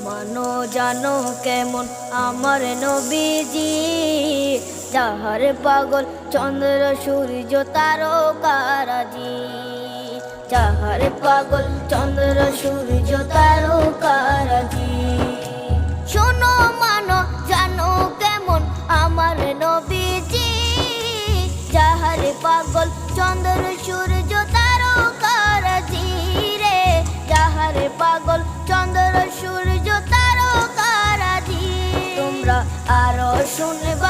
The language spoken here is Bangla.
মানো জানো কেমন আমার নবীজি, যাহার পাগল চন্দ্র সূর্য তারকারাজি, যাহার পাগল চন্দ্র সূর্য তারকারাজি। শোনো মানো জানো কেমন আমার নবীজি, যাহার পাগল চন্দ্র সূর্য তারকারাজি রে, যাহার পাগল চন্দ্র সূর্য তারকারাজি। তোমরা আরো শুনবা